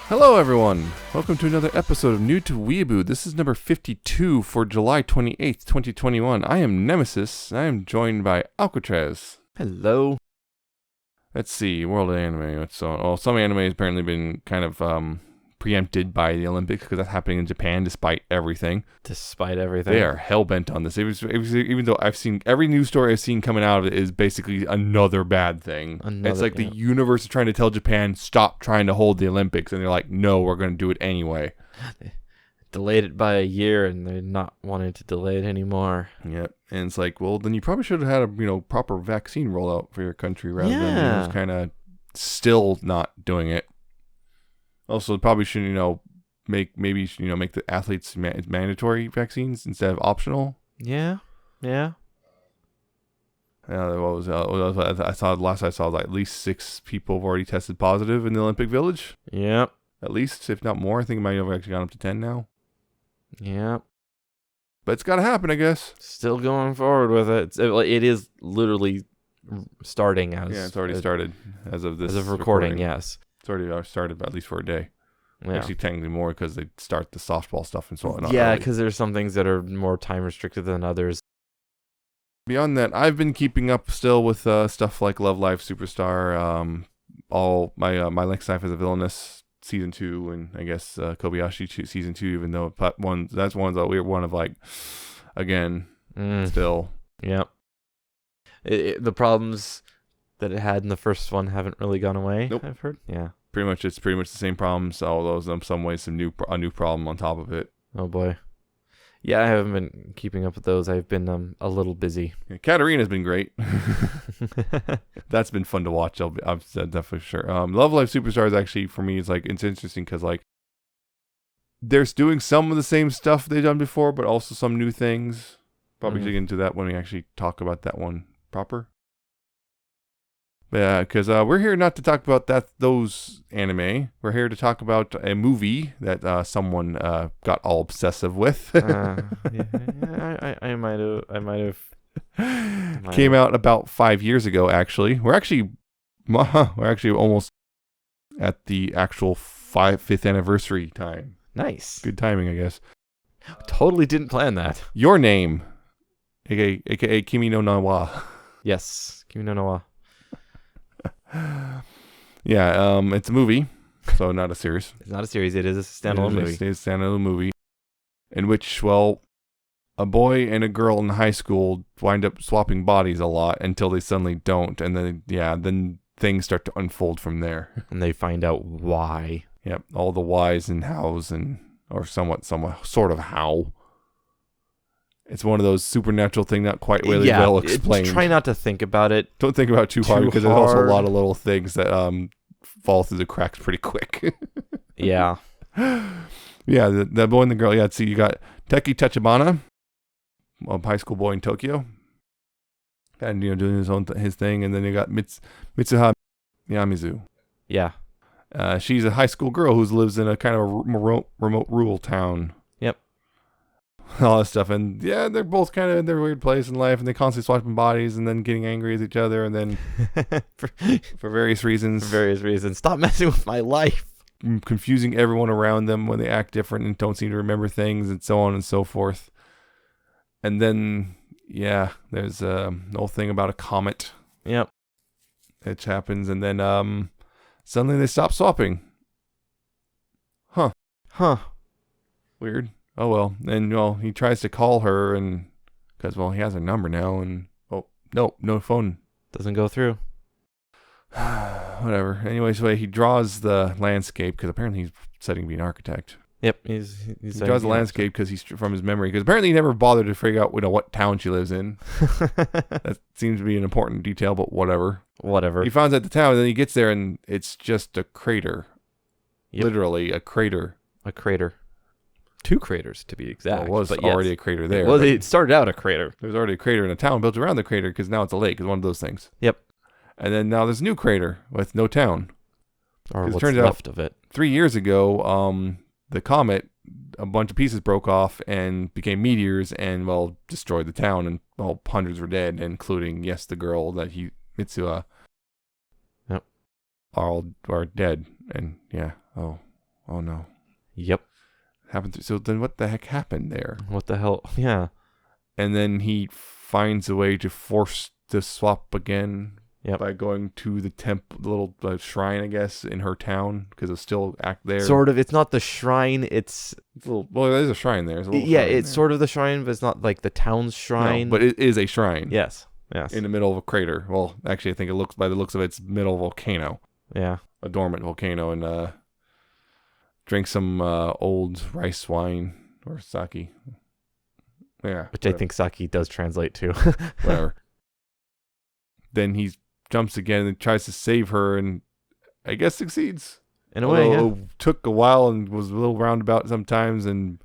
Hello everyone! Welcome to another episode of New to Weeaboo. This is number 52 for July 28th, 2021. I am Nemesis, and I am joined by Alcatraz. Hello. Let's see, world of anime. What's on? Well, some anime has apparently been kind of preempted by the Olympics because that's happening in Japan despite everything. Despite everything. They are hell-bent on this. It was even though I've seen every news story I've seen coming out of it is basically another bad thing. It's like the universe is trying to tell Japan, stop trying to hold the Olympics. And they're like, no, we're going to do it anyway. They delayed it by a year and they're not wanting to delay it anymore. Yep. And it's like, well, then you probably should have had a proper vaccine rollout for your country rather than just kind of still not doing it. Also, probably should make the athletes mandatory vaccines instead of optional. Yeah. What was I saw last I saw at least 6 people have already tested positive in the Olympic Village. Yep. At least, if not more. I think it might have actually gone up to 10 now. Yep. But it's got to happen, I guess. Still going forward with it. It is literally starting as... Yeah, it's already started as of this. As of recording, yes. It's already started, at least for a day. Yeah. Actually, technically more because they start the softball stuff and so on. Yeah, because there's some things that are more time restricted than others. Beyond that, I've been keeping up still with stuff like Love Live Superstar, all my Like Sci-Fi as a Villainous season 2, and I guess Kobayashi season 2. Even though that's one that we're one of still. Yep. The problems that it had in the first one haven't really gone away. Nope. I've heard. Yeah. It's pretty much the same problems. Although in some ways a new problem on top of it. Oh boy. Yeah, I haven't been keeping up with those. I've been a little busy. Yeah, Katarina's been great. That's been fun to watch. I've said that for sure. Love Live Superstar is actually, for me, it's interesting because they're doing some of the same stuff they've done before, but also some new things. Probably dig into that when we actually talk about that one proper. Yeah, because we're here not to talk about those anime. We're here to talk about a movie that someone got all obsessive with. I might have. Came out about 5 years ago. Actually, we're actually almost at the actual 5th anniversary time. Nice, good timing, I guess. Totally didn't plan that. Your Name, aka Kimi no Na wa. Yes, Kimi no Na wa. Yeah, it's a movie, so not a series. It's not a series. It is a standalone movie. It's a standalone movie in which, a boy and a girl in high school wind up swapping bodies a lot until they suddenly don't, and then things start to unfold from there. And they find out why. Yep, all the whys and hows, or somewhat sort of how. It's one of those supernatural thing, not quite really well explained. Try not to think about it. Don't think about it too hard because there's also a lot of little things that fall through the cracks pretty quick. Yeah. Yeah, the boy and the girl. Yeah, so you got Teki Tachibana, a high school boy in Tokyo, and doing his thing, and then you got Mitsuha Yamizu. Yeah. She's a high school girl who lives in a kind of a remote rural town. All this stuff, and yeah, they're both kind of in their weird place in life, and they constantly swapping bodies, and then getting angry at each other, and then for various reasons. Stop messing with my life. Confusing everyone around them when they act different and don't seem to remember things, and so on and so forth. And then, yeah, there's an old thing about a comet. Yep. Which happens, and then suddenly they stop swapping. Huh. Weird. Oh, well. And, he tries to call her, and because, he has her number now, and, no phone. Doesn't go through. Whatever. Anyway, so he draws the landscape, because apparently he's studying to be an architect. Yep. He draws the landscape because he's from his memory, because apparently he never bothered to figure out, what town she lives in. That seems to be an important detail, but whatever. He finds out the town, and then he gets there, and it's just a crater. Yep. Literally, a crater. 2 craters, to be exact. Well, it was already a crater there. Well, it started out a crater. There was already a crater in a town built around the crater because now it's a lake. It's one of those things. Yep. And then now there's a new crater with no town. Or what's left of it. 3 years ago, the comet, a bunch of pieces broke off and became meteors and, destroyed the town. And, hundreds were dead, including, the girl that Mitsuha. Yep. Are dead. And, Oh no. Yep. So then what the heck happened there? What the hell? Yeah. And then he finds a way to force the swap again. Yep. By going to the the little shrine, I guess, in her town, because it's still there. Sort of. It's not the shrine. It's well, there's a shrine there. It's sort of the shrine, but it's not like the town's shrine. No, but it is a shrine. Yes. In the middle of a crater. Well, actually, I think it looks by the looks of it, it's middle volcano. Yeah. A dormant volcano, and drink some old rice wine or sake. Yeah. Which whatever. I think sake does translate to. Whatever. Then he jumps again and tries to save her, and I guess succeeds. In a way, yeah. It took a while and was a little roundabout sometimes, and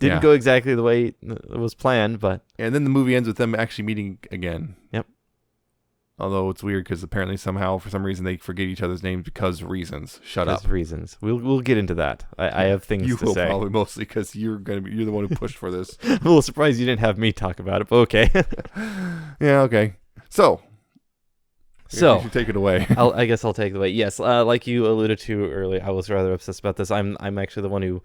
didn't go exactly the way it was planned, but... And then the movie ends with them actually meeting again. Yep. Although it's weird because apparently somehow, for some reason, they forget each other's names because of reasons. Shut up. Because reasons. We'll get into that. I have things to say. You will probably, mostly because you're the one who pushed for this. I'm a little surprised you didn't have me talk about it, but okay. Yeah, okay. So you should take it away. I guess I'll take it away. Yes, like you alluded to earlier, I was rather obsessed about this. I'm actually the one who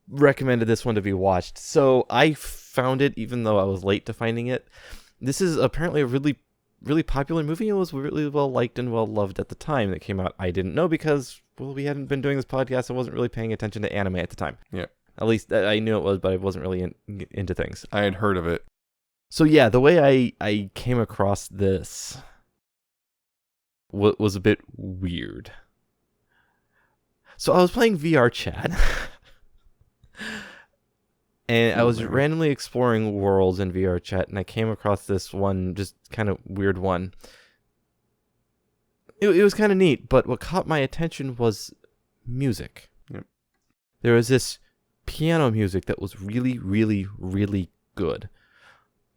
recommended this one to be watched. So I found it, even though I was late to finding it. This is apparently a really, really popular movie. It was really well liked and well loved at the time that it came out. I didn't know because, well, we hadn't been doing this podcast. I wasn't really paying attention to anime at the time. Yeah. At least I knew it was, but I wasn't really into things. I had heard of it. So yeah, the way I came across this was a bit weird. So I was playing VR chat. And I was randomly exploring worlds in VR chat, and I came across this one, just kind of weird one. It was kind of neat, but what caught my attention was music. Yep. There was this piano music that was really, really, really good.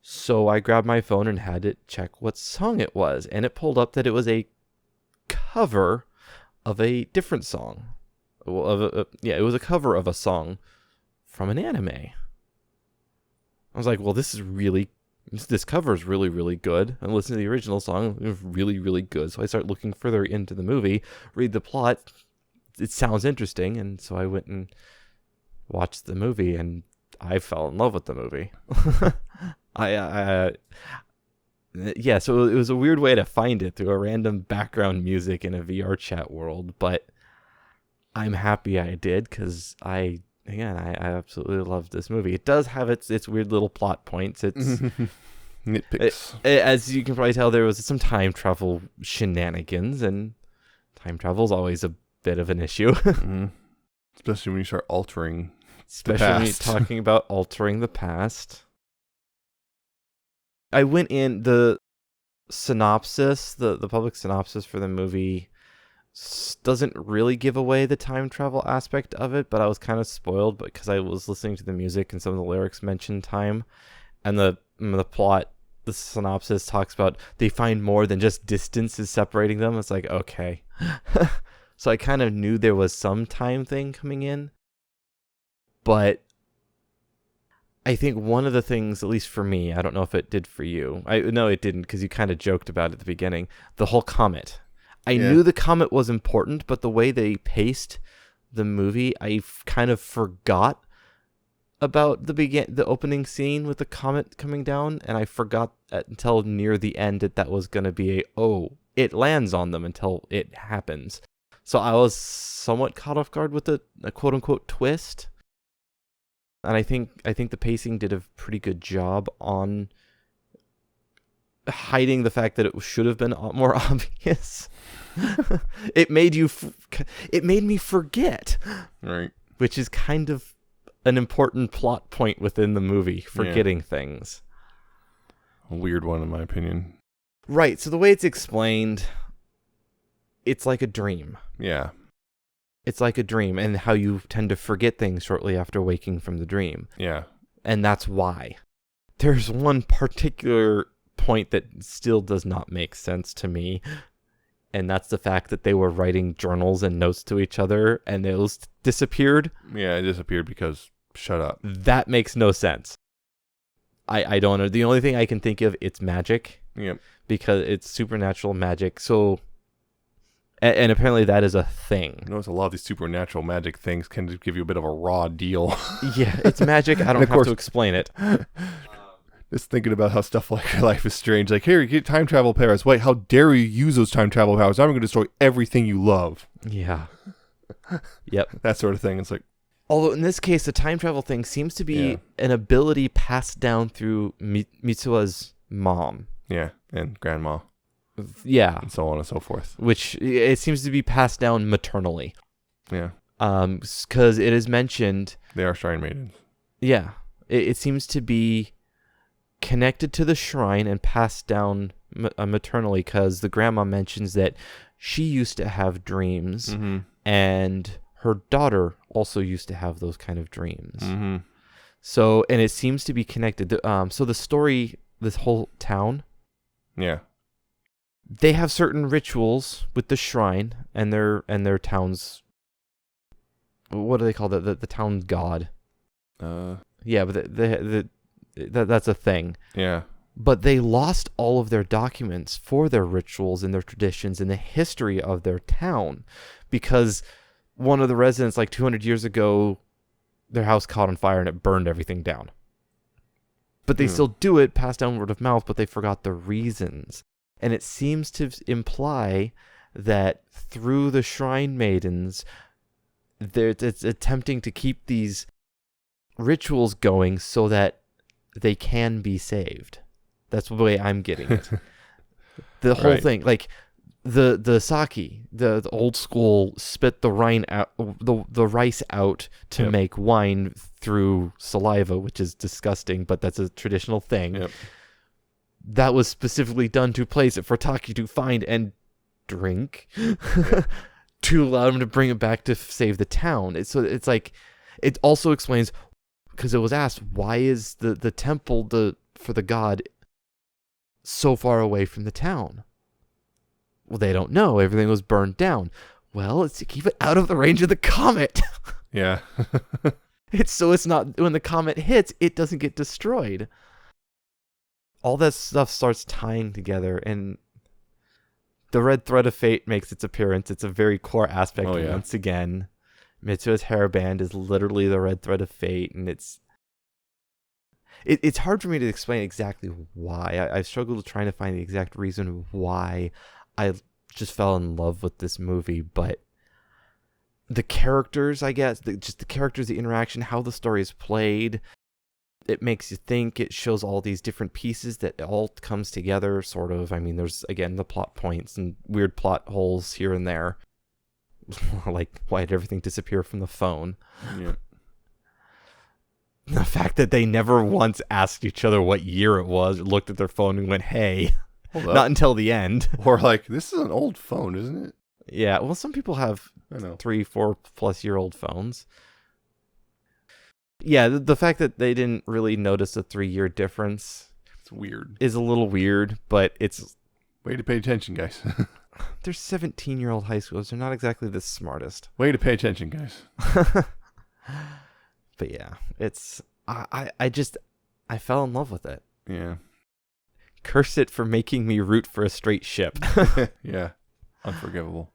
So I grabbed my phone and had it check what song it was, and it pulled up that it was a cover of a different song. It was a cover of a song from an anime. I was like, well, this cover is really, really good. And listen to the original song, it was really, really good. So I started looking further into the movie, read the plot. It sounds interesting, and so I went and watched the movie, and I fell in love with the movie. So it was a weird way to find it, through a random background music in a VR chat world, but I'm happy I did, because I absolutely love this movie. It does have its weird little plot points. It's nitpicks. As you can probably tell, there was some time travel shenanigans, and time travel is always a bit of an issue. Mm-hmm. Especially when you start altering the past. When you're talking about altering the past. I went in the synopsis, the public synopsis for the movie doesn't really give away the time travel aspect of it, but I was kind of spoiled because I was listening to the music and some of the lyrics mentioned time, and the plot, the synopsis talks about they find more than just distance is separating them. It's like, okay. So I kind of knew there was some time thing coming in, but I think one of the things, at least for me, I don't know if it did for you. No, it didn't, because you kind of joked about it at the beginning. The whole comet. I knew the comet was important, but the way they paced the movie, I kind of forgot about the opening scene with the comet coming down, and I forgot until near the end that was going to be it lands on them until it happens. So I was somewhat caught off guard with a quote-unquote twist. And I think the pacing did a pretty good job on hiding the fact that it should have been more obvious. It made me forget, right? Which is kind of an important plot point within the movie, forgetting things. A weird one, in my opinion. Right. So the way it's explained, it's like a dream. Yeah. It's like a dream, and how you tend to forget things shortly after waking from the dream. Yeah. And that's why. There's one particular point that still does not make sense to me, and that's the fact that they were writing journals and notes to each other, and those disappeared. Yeah, it disappeared because shut up. That makes no sense. I don't know. The only thing I can think of, it's magic. Yep. Because it's supernatural magic. So And apparently that is a thing. Notice a lot of these supernatural magic things can just give you a bit of a raw deal. Yeah, it's magic. I don't have to explain it. Just thinking about how stuff like Life is Strange, like, here, you get time travel powers. Wait, how dare you use those time travel powers? I'm going to destroy everything you love. Yeah. Yep. That sort of thing. It's like, although in this case, the time travel thing seems to be an ability passed down through Mitsuha's mom. yeah, and grandma. Yeah. And so on and so forth. Which it seems to be passed down maternally. Yeah. Because it is mentioned. They are shrine maidens. Yeah. It seems to be connected to the shrine and passed down maternally, because the grandma mentions that she used to have dreams, Mm-hmm. and her daughter also used to have those kind of dreams. Mm-hmm. So, and it seems to be connected. So the story, this whole town, Yeah. they have certain rituals with the shrine and their town's, what do they call that? The town god. Yeah, but that's a thing. Yeah. But they lost all of their documents for their rituals and their traditions and the history of their town, because one of the residents, like 200 years ago, their house caught on fire and it burned everything down. But they still do it, passed down word of mouth, but they forgot the reasons. And it seems to imply that through the shrine maidens, it's attempting to keep these rituals going so that they can be saved. That's the way I'm getting it. The whole thing, like the sake, the old school, spit the rice out to make wine through saliva, which is disgusting, but that's a traditional thing. Yep. That was specifically done to place it for Taki to find and drink to allow him to bring it back to save the town. It's like, it also explains, because it was asked, why is the temple for the god so far away from the town? Well, they don't know. Everything was burned down. Well, it's to keep it out of the range of the comet. Yeah. It's not, when the comet hits, it doesn't get destroyed. All that stuff starts tying together, and the red thread of fate makes its appearance. It's a very core aspect. Once again, Mitsuha's hairband is literally the red thread of fate, and it's hard for me to explain exactly why. I've struggled trying to find the exact reason why I just fell in love with this movie, but the characters, I guess, just the characters, the interaction, how the story is played, it makes you think. It shows all these different pieces that all comes together, sort of. I mean, there's, again, the plot points and weird plot holes here and there. Like, why did everything disappear from the phone? Yeah. The fact that they never once asked each other what year it was, or looked at their phone and went, hey. Not until the end. Or like, this is an old phone, isn't it? Yeah, well, some people have 3-4+ year old phones. Yeah, the fact that they didn't really notice a 3-year difference, it's weird. Is a little weird, but it's... Way to pay attention, guys. They're 17-year-old high schoolers. They're not exactly the smartest. Way to pay attention, guys. But yeah, it's... I fell in love with it. Yeah. Curse it for making me root for a straight ship. Yeah. Unforgivable.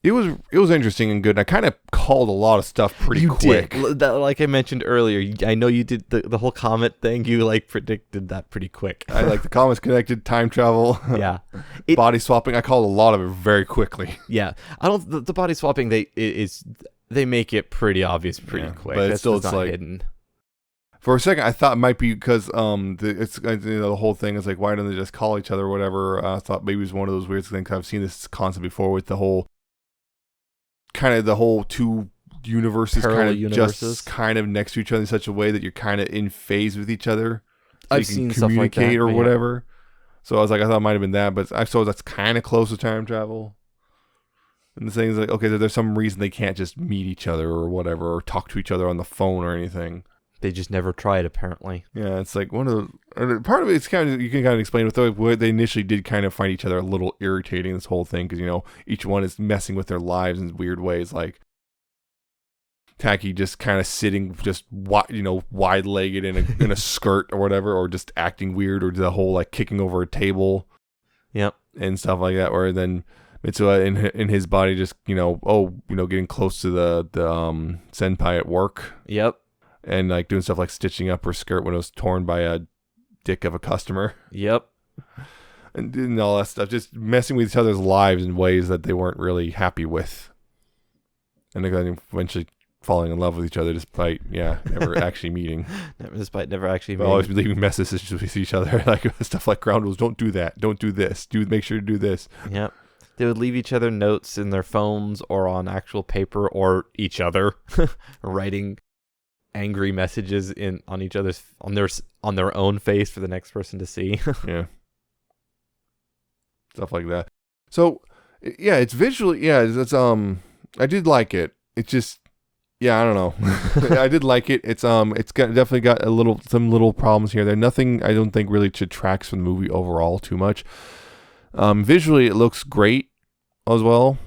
It was interesting and good. And I kind of called a lot of stuff pretty quick. Did. Like I mentioned earlier, I know you did the whole Comet thing. You predicted that pretty quick. I like the Comet's connected, time travel. Yeah. Body swapping. I called a lot of it very quickly. Yeah. The body swapping, they make it pretty obvious pretty quick. But it's not like hidden. For a second, I thought it might be because the whole thing is like, why don't they just call each other or whatever? I thought maybe it was one of those weird things. I've seen this concept before with the whole two universes just kind of next to each other in such a way that you're kind of in phase with each other. So I've seen stuff like that or whatever. So I was like, I thought it might have been that, but I suppose that's kind of close to time travel. And the thing is like, okay, there's some reason they can't just meet each other or whatever, or talk to each other on the phone or anything. They just never tried, apparently. Yeah, it's like part of it. It's kind of, you can kind of explain with what they initially did, kind of find each other a little irritating. This whole thing, because each one is messing with their lives in weird ways. Like Taki just kind of sitting, just wide-legged in a skirt or whatever, or just acting weird, or the whole like kicking over a table, yep, and stuff like that. Or then Mitsuha in his body just, getting close to the senpai at work. Yep. And like doing stuff like stitching up her skirt when it was torn by a dick of a customer. Yep. And all that stuff. Just messing with each other's lives in ways that they weren't really happy with. And then eventually falling in love with each other despite, never actually meeting. Never actually But meeting. always leaving messages with each other. Like stuff like ground rules. Don't do that. Don't do this. Make sure to do this. Yep. They would leave each other notes in their phones or on actual paper or each other writing angry messages on each other's on their own face for the next person to see. Yeah. Stuff like that. So, yeah, it's visually, it's I did like it. It's just, I don't know. I did like it. It's definitely got some little problems here. There nothing I don't think really detracts from the movie overall too much. Visually it looks great as well.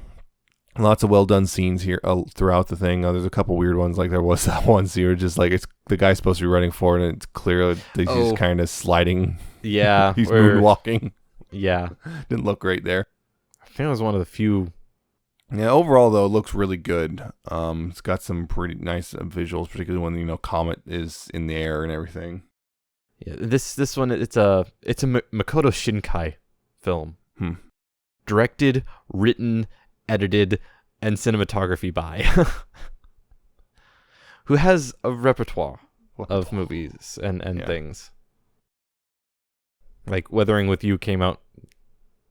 Lots of well done scenes here throughout the thing. There's a couple weird ones, like there was that one scene where just like it's the guy's supposed to be running forward and it's clear that he's just kind of sliding. Yeah, he's moonwalking. Yeah, didn't look great there. I think it was one of the few. Yeah, overall though, it looks really good. It's got some pretty nice visuals, particularly when Comet is in the air and everything. Yeah, this one it's a Makoto Shinkai film. Directed, written, edited, and cinematography by who has a repertoire of movies and things. Like Weathering with You came out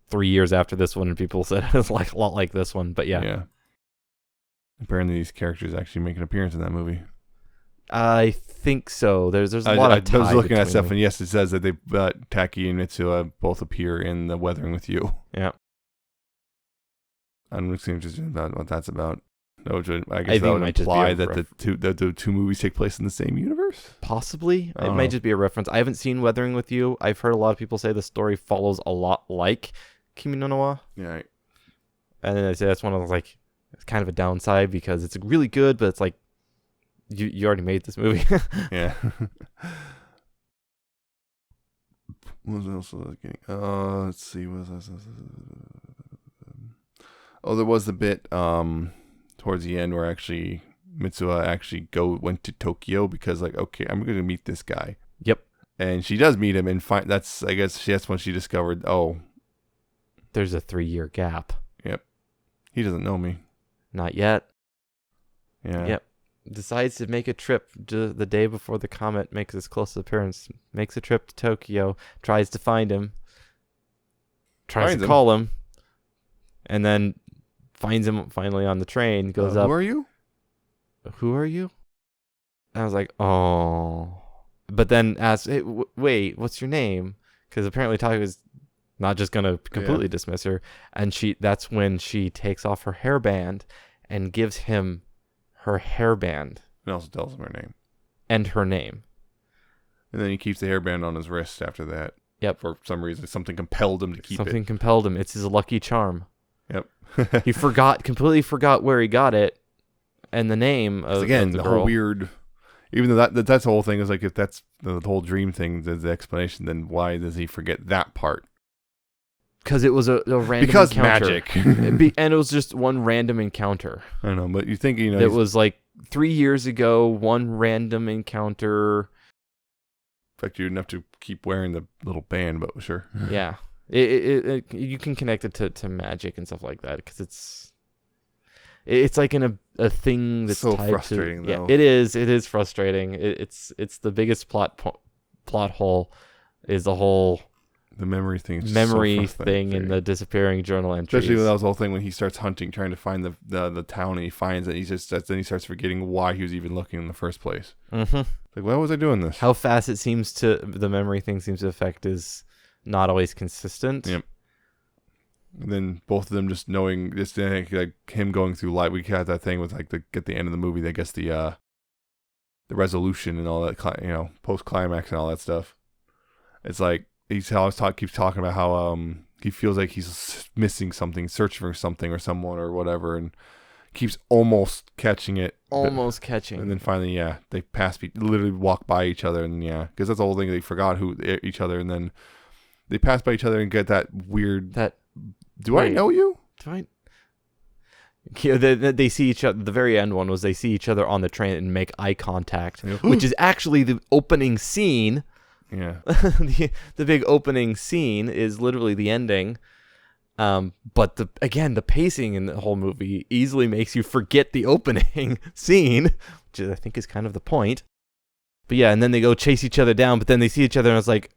3 years after this one, and people said it was like a lot like this one, but yeah. Apparently these characters actually make an appearance in that movie. I think so. There's a lot of tie. I was looking at stuff, them. And yes, it says that they Taki and Mitsuha both appear in the Weathering with You. Yeah. I'm just interested about what that's about. No, I think guess that would might imply just be that the two movies take place in the same universe. Possibly. I It don't might know. just be a reference. I haven't seen Weathering with You. I've heard a lot of people say the story follows a lot like Kimi no Na wa. Yeah. And then I say that's one of those, like, it's kind of a downside because it's really good, but it's like, you already made this movie. Yeah. What else was I getting? Let's see. Oh, there was the bit towards the end where actually Mitsuha actually went to Tokyo because like, okay, I'm going to meet this guy. Yep. And she does meet him and that's when she discovered, There's a 3-year gap. Yep. He doesn't know me. Not yet. Yeah. Yep. Decides to make a trip the day before the Comet makes its closest appearance. Makes a trip to Tokyo. Tries to find him. Tries to call him. And then finds him finally on the train. Goes up. Who are you? Who are you? And I was like, oh. But then asked, hey, wait, what's your name? Because apparently Taki was not just going to completely dismiss her. And that's when she takes off her hairband and gives him her hairband. And also tells him her name. And her name. And then he keeps the hairband on his wrist after that. Yep. For some reason, something compelled him to keep it. Something compelled him. It's his lucky charm. Yep. He completely forgot where he got it and the name of again, the the girl. whole weird. Even though that's the whole thing is like if that's the whole dream thing, the explanation, then why does he forget that part? Because it was a random because encounter. magic. And it was just one random encounter. I don't know, but you think it was like 3 years ago, one random encounter. In fact, you didn't have to keep wearing the little band, but sure. Yeah. You can connect it to magic and stuff like that because it's like in a thing that's so tied frustrating. To, though. Yeah, it is frustrating. It's the biggest plot hole is the whole memory thing. Is memory so thing in the disappearing journal entries. Especially when that was the whole thing when he starts hunting, trying to find the town, and he finds it. Then he starts forgetting why he was even looking in the first place. Mm-hmm. Like, why was I doing this? How fast the memory thing seems to affect is not always consistent. Yep. And then both of them just knowing, like him going through life. We had that thing with like at the end of the movie, I guess the resolution and all that, post climax and all that stuff. It's like keeps talking about how he feels like he's missing something, searching for something or someone or whatever, and keeps almost catching it. And then finally, they literally walk by each other, and because that's the whole thing. They forgot each other, and then they pass by each other and get that weird. I know you? Yeah, they see each other. The very end one was they see each other on the train and make eye contact, which is actually the opening scene. Yeah. The big opening scene is literally the ending. But the pacing in the whole movie easily makes you forget the opening scene, which I think is kind of the point. But yeah, and then they go chase each other down, but then they see each other and it's like,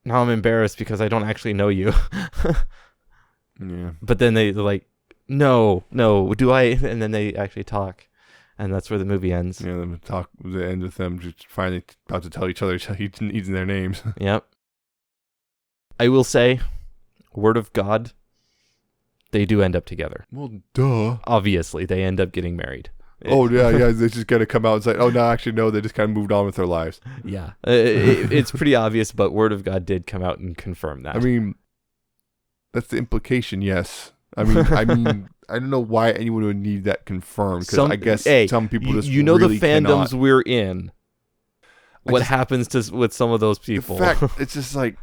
now I'm embarrassed because I don't actually know you. Yeah. But then they're like, no, do I? And then they actually talk. And that's where the movie ends. Yeah, the end with them just finally about to tell each other each their names. Yep. I will say, word of God, they do end up together. Well, duh. Obviously, they end up getting married. Oh, yeah, they just got to come out and say, oh, no, actually, no, they just kind of moved on with their lives. Yeah. It's pretty obvious, but word of God did come out and confirm that. I mean, that's the implication, yes. I mean, I don't know why anyone would need that confirmed, because I guess some people just really the fandoms cannot. We're in. What happens with some of those people? In fact, it's just like...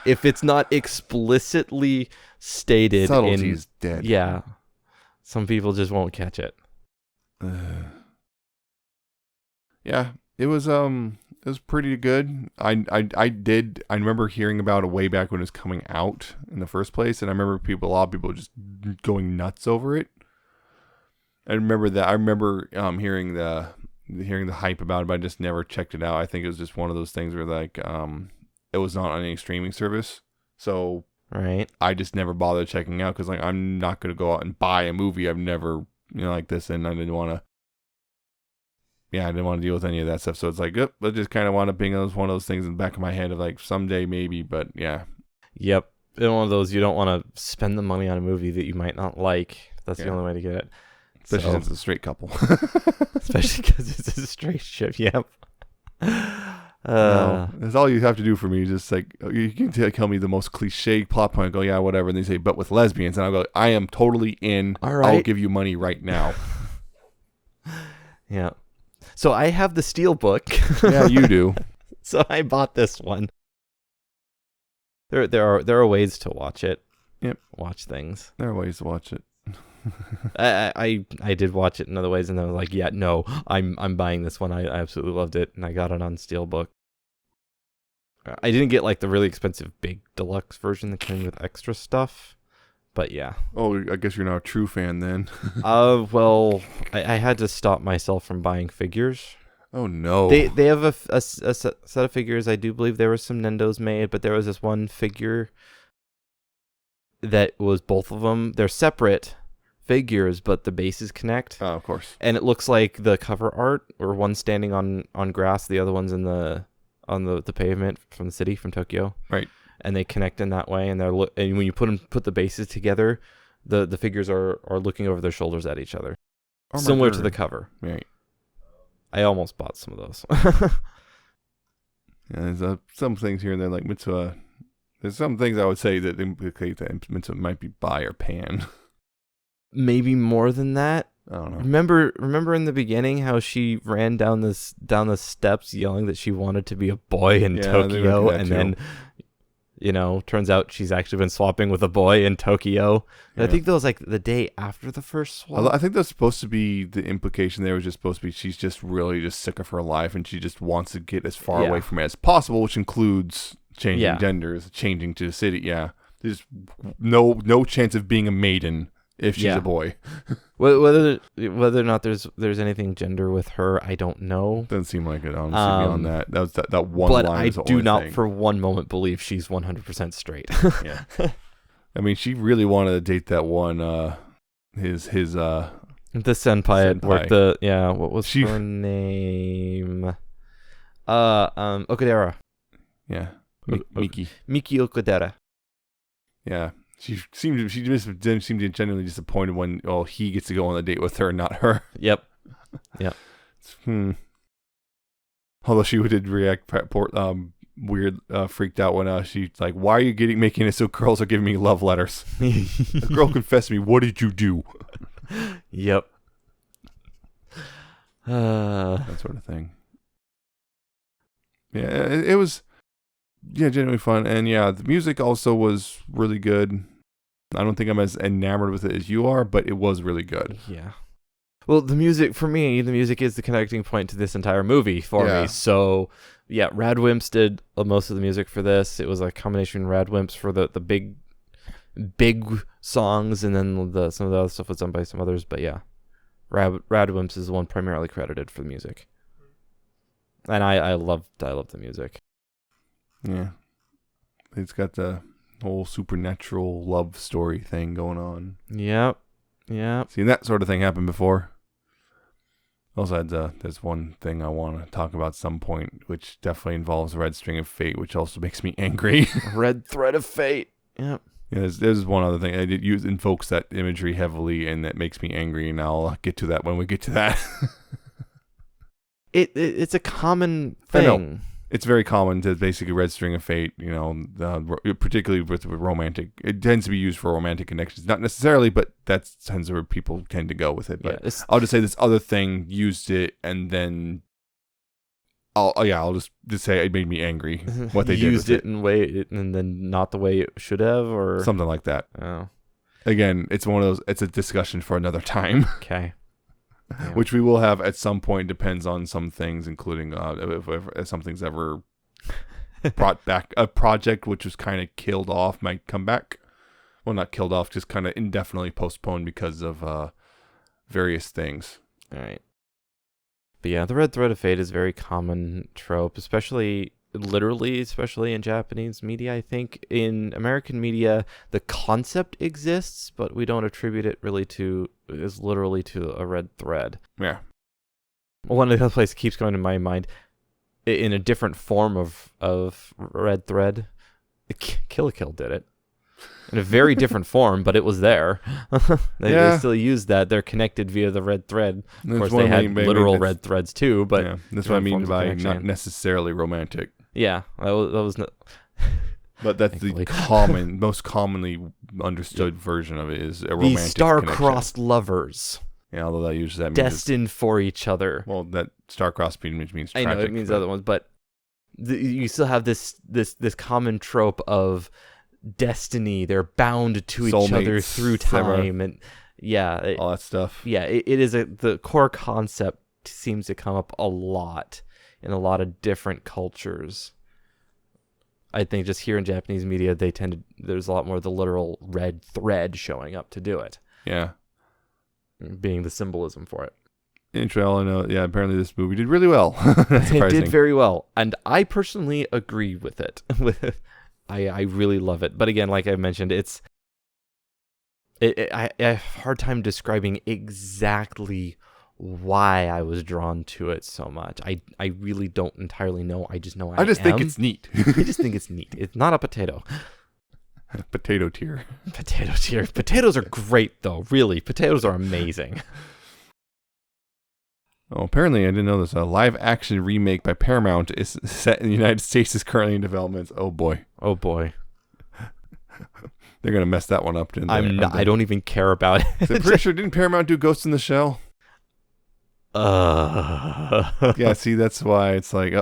if it's not explicitly stated subtlety is dead. Yeah. Some people just won't catch it. Yeah, it was pretty good. I remember hearing about it way back when it was coming out in the first place, and I remember a lot of people just going nuts over it. I remember that. I remember hearing the hype about it, but I just never checked it out. I think it was just one of those things where like it was not on any streaming service, so right. I just never bothered checking out because like I'm not gonna go out and buy a movie I've never like this, and I didn't want to. Yeah, I didn't want to deal with any of that stuff. So it's like, I just kind of want to being one of those things in the back of my head of like someday maybe, but yeah. Yep. And one of those you don't want to spend the money on a movie that you might not like. That's the only way to get it. Especially since it's a straight couple. Especially because it's a straight ship. Yep. No, that's all you have to do for me. Just like, you can tell me the most cliche plot point. I go, yeah, whatever. And they say, but with lesbians. And I'll go, I am totally in. All right. I'll give you money right now. Yeah. So I have the Steelbook. Yeah, you do. So I bought this one. There are ways to watch it. Yep. Watch things. There are ways to watch it. I did watch it in other ways, and I was like, yeah, no, I'm buying this one. I absolutely loved it, and I got it on Steelbook. I didn't get like the really expensive big deluxe version that came with extra stuff. But yeah. Oh, I guess you're not a true fan then. Well, I had to stop myself from buying figures. Oh no. They have a set of figures. I do believe there were some Nendos made, but there was this one figure that was both of them. They're separate figures, but the bases connect. Oh, of course. And it looks like the cover art, or one standing on grass, the other one's on the pavement from the city, from Tokyo. Right. And they connect in that way, and and when you put the bases together, the figures are looking over their shoulders at each other, similar to the cover. Right. I almost bought some of those. Yeah, there's some things here and there like Mitsuha. There's some things I would say that implicate that Mitsuha might be bi or pan. Maybe more than that. I don't know. Remember in the beginning how she ran down the steps yelling that she wanted to be a boy in Tokyo, and then turns out she's actually been swapping with a boy in Tokyo. Yeah. I think that was like the day after the first swap. I think that's supposed to be the implication there was just supposed to be she's just really just sick of her life and she just wants to get as far away from it as possible, which includes changing genders, changing to the city. Yeah. There's no chance of being a maiden if she's a boy. Whether or not there's anything gender with her, I don't know. Doesn't seem like it, honestly, beyond that. That was that one line. But I do not for one moment believe she's 100% straight. Yeah. I mean, she really wanted to date that one, his the senpai at work. What was her name? Okudera. Yeah. Miki Okudera. Yeah. She just didn't seem genuinely disappointed when he gets to go on a date with her, not her. Yep. Although she did react weird, freaked out when she's like, "Why are you making it so girls are giving me love letters?" A girl confessed to me. What did you do? Yep. That sort of thing. Yeah, it was. Yeah, genuinely fun, and the music also was really good. I don't think I'm as enamored with it as you are, but it was really good. Yeah. Well, the music, for me, the music is the connecting point to this entire movie for me. So, yeah, Radwimps did most of the music for this. It was a combination of Radwimps for the big songs, and then some of the other stuff was done by some others. But yeah, Radwimps is the one primarily credited for the music. And I loved the music. Yeah. It's got the whole supernatural love story thing going on. Yep. Seen that sort of thing happen before. Also, there's one thing I want to talk about at some point, which definitely involves Red String of Fate, which also makes me angry. Red Thread of Fate. Yep. Yeah, there's one other thing. I did invokes that imagery heavily, and that makes me angry, and I'll get to that when we get to that. It's a common thing. I know. It's very common to basically Red String of Fate, particularly with romantic. It tends to be used for romantic connections. Not necessarily, but that tends where people tend to go with it. But I'll just say this other thing used it, and then I'll just say it made me angry what they did used it in way and then not the way it should have, or something like that. Oh, again, it's one of those. It's a discussion for another time. Okay. Yeah. Which we will have at some point. Depends on some things, including if something's ever brought back. A project which was kind of killed off might come back. Well, not killed off, just kind of indefinitely postponed because of various things. All right. But yeah, the Red Thread of Fate is a very common trope, especially in Japanese media. I think in American media, the concept exists, but we don't attribute it literally to a red thread. Yeah. One of the other places that keeps going to my mind, in a different form of red thread, Kill la Kill did it. In a very different form, but it was there. They still use that. They're connected via the red thread. Of course, they had literal red threads too, but that's what I mean by not necessarily romantic. Yeah, that was not. But that's the most commonly understood version of it is a romantic These star-crossed lovers. Yeah, although that means destined for each other. Well, that star-crossed means tragic. I know it means other ones, but you still have this common trope of destiny. They're bound to each other through time, and all that stuff. Yeah, it is the core concept seems to come up a lot in a lot of different cultures. I think just here in Japanese media, there's a lot more of the literal red thread showing up to do it. Yeah, being the symbolism for it. Apparently this movie did really well. It did very well, and I personally agree with it. I really love it. But again, like I mentioned, I have a hard time describing exactly why I was drawn to it so much. I really don't entirely know. I just know I just think it's neat. I just think it's neat. It's not a potato. Potato tier. Potato tier. Potatoes are great, though. Really, potatoes are amazing. Oh, apparently, I didn't know this. A live-action remake by Paramount is set in the United States is currently in development. Oh boy. They're gonna mess that one up, didn't they? I don't even care about it. I'm pretty sure didn't Paramount do Ghost in the Shell? Yeah. See, that's why it's like,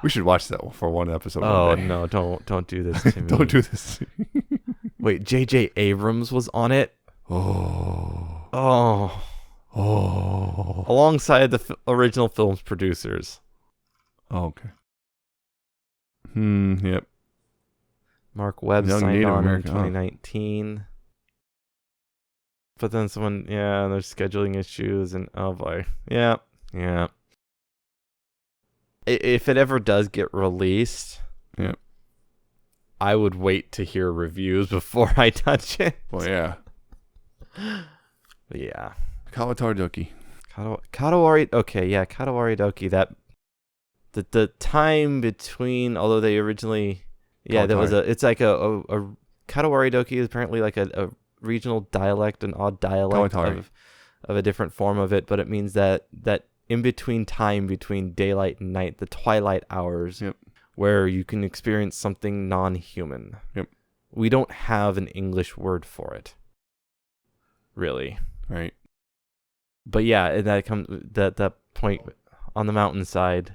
we should watch that for one episode. Oh no! Don't do this to me. Don't do this. Wait, J.J. Abrams was on it. Oh. Alongside the original film's producers. Oh, okay. Yep. Mark Webb signed on in 2019. But then there's scheduling issues, and oh boy. Yeah. If it ever does get released, I would wait to hear reviews before I touch it. Well, yeah. But yeah. Kawatari Doki. Katawari Doki. That the time between, although they originally, it's like a Katawari Doki is apparently like a regional dialect, an odd dialect of a different form of it, but it means that in between time between daylight and night, the twilight hours, where you can experience something non-human. Yep. We don't have an English word for it, really. Right. But yeah, and that comes that point on the mountainside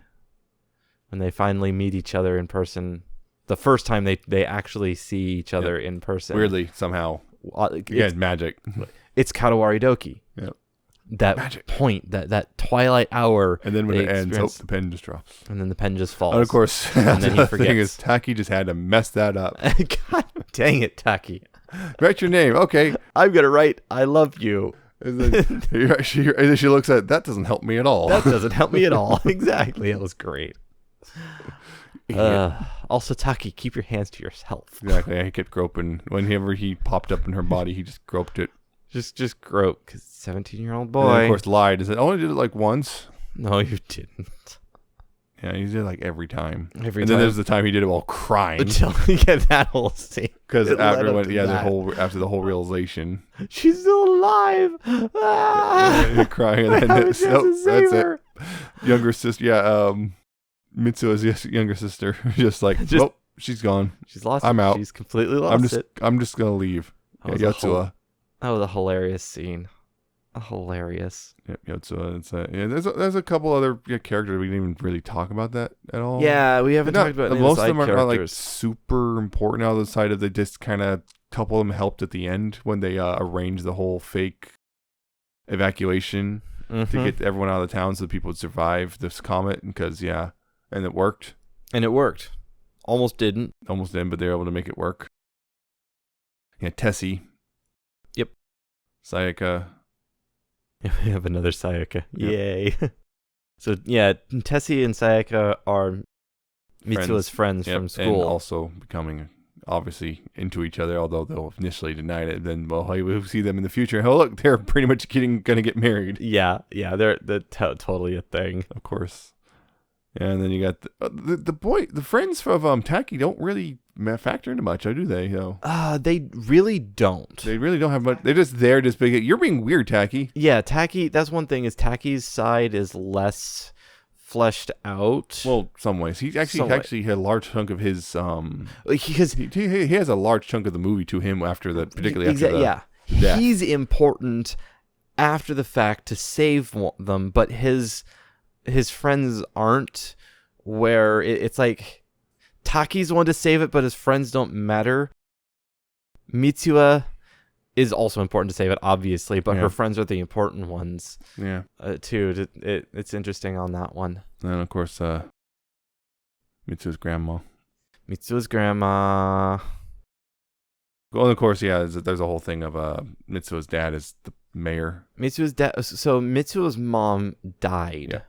when they finally meet each other in person. the first time they actually see each other in person. Weirdly, somehow. It's magic. It's Katawari Doki. Yep. That magic point, that twilight hour. And then when it ends, the pen just drops. And then the pen just falls. And of course, and then he the forgets. thing is, Taki just had to mess that up. God dang it, Taki. Write your name. Okay. I'm going to write, I love you. And then she looks at, that doesn't help me at all. That doesn't help me at all. Exactly. It was great. Also, Taki, keep your hands to yourself. Exactly. I kept groping. Whenever he popped up in her body, he just groped it. Just grope, because 17-year-old boy. And then, of course, lied. He said, I only did it like once. No, you didn't. Yeah, he did it like every time. And then there's the time he did it while crying. Until you get that whole scene. Because after the whole realization. She's still alive. Yeah, you're crying. And then that's it. Younger sister. Yeah, Mitsuo's younger sister. Just like, she's gone. She's lost I'm it. out. She's completely lost it. I'm just going to leave. Yotsuya. That was a hilarious scene. Hilarious. Yep, Yotsuya. There's a couple other characters. We didn't even really talk about that at all. Yeah, we haven't talked about any most of the of them side are not like characters. super important out of the side of they just kind of couple of them helped at the end when they arranged the whole fake evacuation to get everyone out of the town so that people would survive this comet. Because and it worked. Almost didn't. Almost didn't, but they were able to make it work. Yeah, Tessie. Yep. Sayaka. We have another Sayaka. Yep. Yay. So, Tessie and Sayaka are Mitsuo's friends from school. And also becoming, obviously, into each other, although they'll initially deny it. Then, we'll see them in the future. Oh, look, they're pretty much going to get married. Yeah, they're totally a thing. Of course. And then you got the friends of Taki don't really factor into much, do they? They really don't. They really don't have much. They're just there, just big. You're being weird, Taki. Yeah, Taki. That's one thing. Is Taki's side is less fleshed out. Well, some ways he actually had a large chunk of his because he has a large chunk of the movie to him particularly after the death. He's important after the fact to save them, but his friends aren't, where it's like Taki's the one to save it, but his friends don't matter. Mitsuo is also important to save it, obviously, but her friends are the important ones. Yeah. Too. It's interesting on that one. And of course, Mitsuo's grandma. Well, of course, there's a whole thing of Mitsuo's dad is the mayor. Mitsuo's dad. So Mitsuo's mom died. Yeah.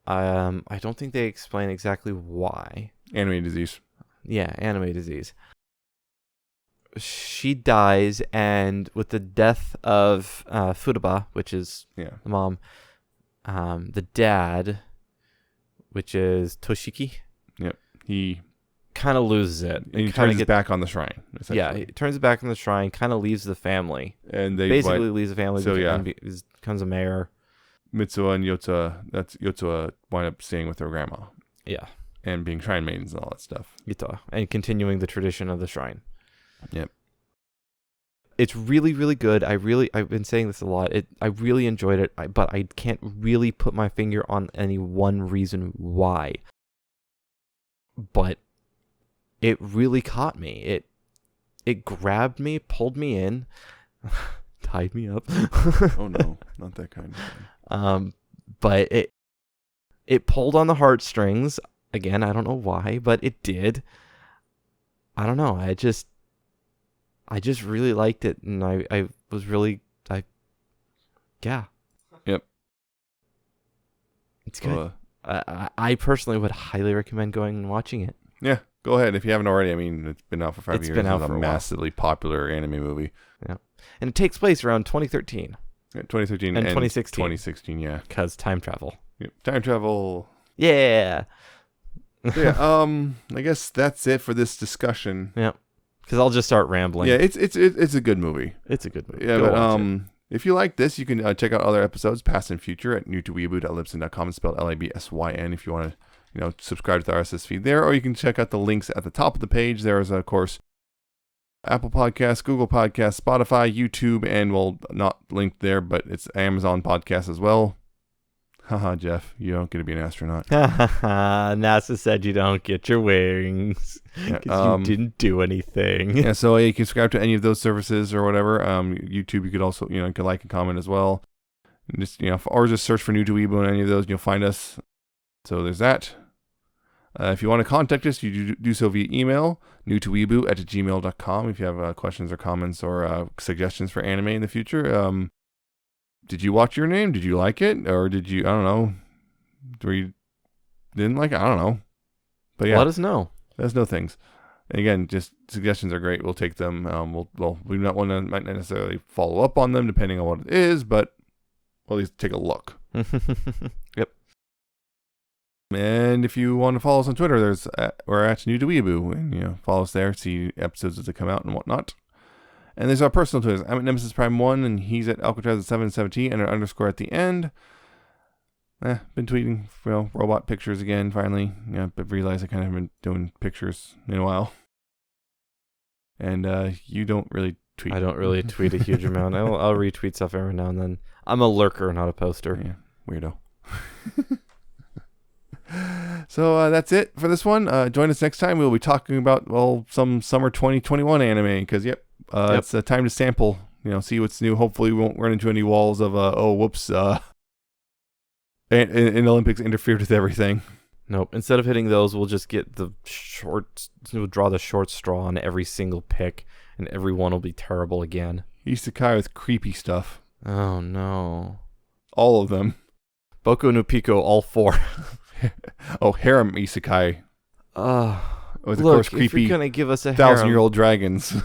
I don't think they explain exactly why. Anime disease. Yeah, anime disease. She dies, and with the death of Futaba, which is the mom, the dad, which is Toshiki. Yep. He kind of loses it. And he turns his back on the shrine. Yeah, he turns his back on the shrine, kind of leaves the family. And they basically leaves the family. So becomes a mayor. Mitsuo and Yotsuya wind up staying with their grandma. Yeah. And being shrine maidens and all that stuff. And continuing the tradition of the shrine. Yep. It's really, really good. I've been saying this a lot. I really enjoyed it, but I can't really put my finger on any one reason why. But it really caught me. It grabbed me, pulled me in, tied me up. Oh no, not that kind of thing. But it pulled on the heartstrings. Again, I don't know why, but it did. I don't know. I just really liked it, and I was really yeah. Yep. It's good. I personally would highly recommend going and watching it. Yeah, go ahead if you haven't already. I mean, it's been out for 5 years. It's been out for a massively popular anime movie. Yeah, and it takes place around 2013. 2013 and 2016. 2016, yeah. Because time travel. Yep. Time travel. Yeah. I guess that's it for this discussion. Yeah. Because I'll just start rambling. Yeah, it's a good movie. It's a good movie. Yeah, but if you like this, you can check out other episodes, past and future, at newtoweeaboo.libsyn.com. It's spelled LABSYN. If you want to, subscribe to the RSS feed there, or you can check out the links at the top of the page. There is, of course, Apple Podcasts, Google Podcasts, Spotify, YouTube, and not linked there, but it's Amazon Podcasts as well. Haha, Jeff, you don't get to be an astronaut. NASA said you don't get your wings because you didn't do anything. Yeah, so you can subscribe to any of those services or whatever. YouTube, you could also, you can like and comment as well. And just, or just search for New to Weeaboo on any of those, and you'll find us. So there's that. If you want to contact us, you do so via email, newtoweeboo@gmail.com. If you have questions or comments or suggestions for anime in the future. Did you watch Your Name? Did you like it? Or did you, I don't know, or you didn't like it? I don't know. But yeah. Let us know. Let us know things. And again, just suggestions are great. We'll take them. We might not necessarily follow up on them depending on what it is, but we'll at least take a look. Yep. And if you want to follow us on Twitter, we're at New to Weeaboo, and follow us there, see episodes as they come out and whatnot. And there's our personal Twitters. I'm at Nemesis Prime 1, and he's at Alcatraz717 and an underscore at the end. Been tweeting robot pictures again, finally. But realized I kind of haven't been doing pictures in a while. And you don't really tweet. I don't really tweet a huge amount. I'll retweet stuff every now and then. I'm a lurker, not a poster. Yeah, weirdo. So that's it for this one. Join us next time. We'll be talking about, some summer 2021 anime, because, it's time to sample, see what's new. Hopefully we won't run into any walls of, and Olympics interfered with everything. Nope. Instead of hitting those, we'll just get we'll draw the short straw on every single pick, and every one will be terrible again. Isekai with creepy stuff. Oh, no. All of them. Boku no Pico, all 4. Harem Isekai. With, of course, creepy, if you're going to give us a harem, 1,000-year-old dragons.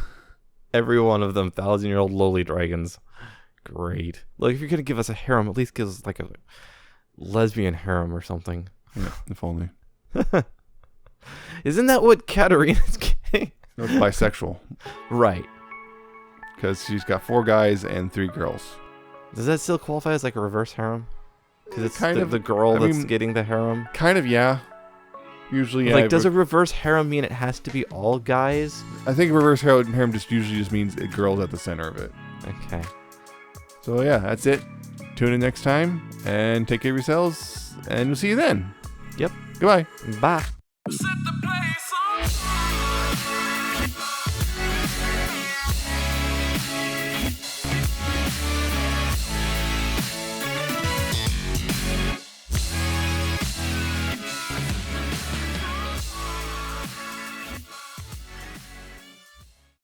Every one of them, 1,000-year-old lowly dragons. Great. Look, if you're going to give us a harem, at least give us like a lesbian harem or something. Yeah, if only. Isn't that what Katarina's getting? No, it's bisexual. Right. Because she's got 4 guys and 3 girls. Does that still qualify as like a reverse harem? Because it's kind of the girl that's getting the harem? Kind of, yeah. Usually, yeah. Like, does a reverse harem mean it has to be all guys? I think reverse harem usually just means a girl's at the center of it. Okay. So, yeah, that's it. Tune in next time, and take care of yourselves, and we'll see you then. Yep. Goodbye. Bye.